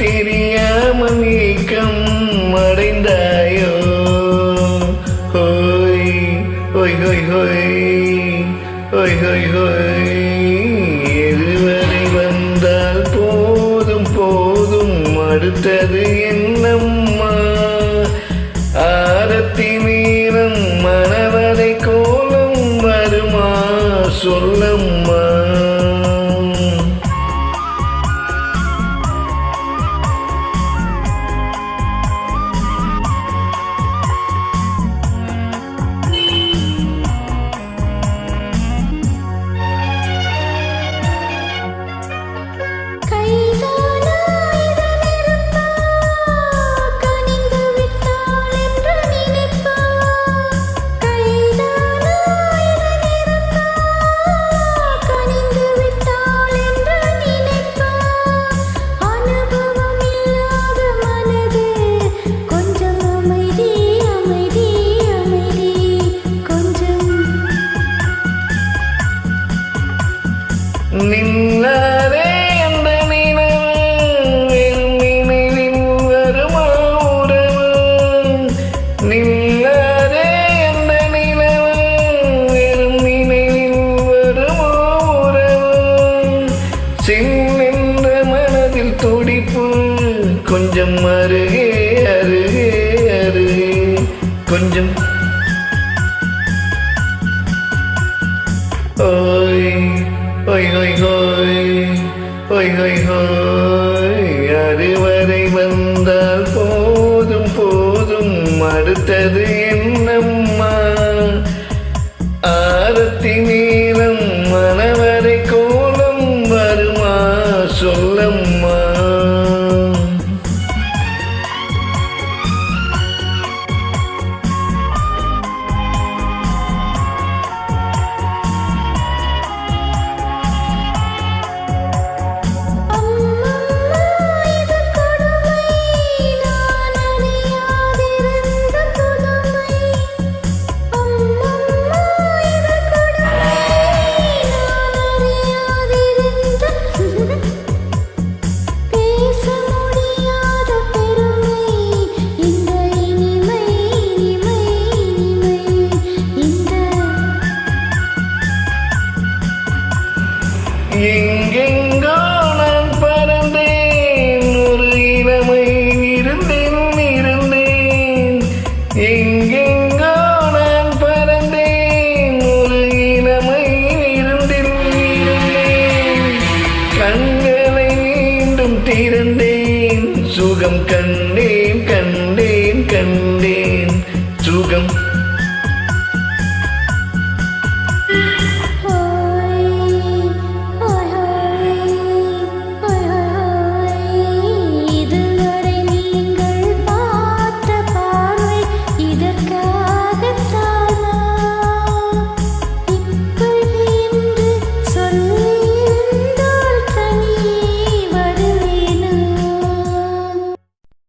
தெரியாமல் ஏக்கம் அடைந்தாயோ? ஹோய் ஹோய் ஹோய் ஹோய் ஹோய் ஹோய் ஹோய். எதுவரை வந்தால் போதும் போதும், அடுத்தது என்னம்மா? ஆரத்தி நீளம் மனவரை கோலம் வருமா சொல்லம்மா? நின்னாரே அந்த நினைவு வெறும் நினைவில் வருமா உறவு? நின்னாரே அந்த நினைவு வெறும் நினைவில் வருமா உறவு? சின்னென்ற மனதில் துடிப்பு கொஞ்சம் அருகே அருகே அருகே கொஞ்சம். ஓய் ஹோய் ஹோய் ஹோய் ஹோய் ஹோய் ஹோய். அதுவரை வந்தால் போதும் போதும், அடுத்தது என்னம்மா? ஆரத்தி நீளம் மனவரை கோலம் வருமா சொல்லம்மா? எங்கெங்கோ நான் பறந்தேன், ஒரு இளமை இருந்தேன். எங்கெங்கோ நான் பறந்தேன், ஒரு இளமை இருந்தேன். கண்களை மீண்டும் திறந்தேன், சுகம் கண்டேன் கண்டேன் கண்டேன் சுகம்.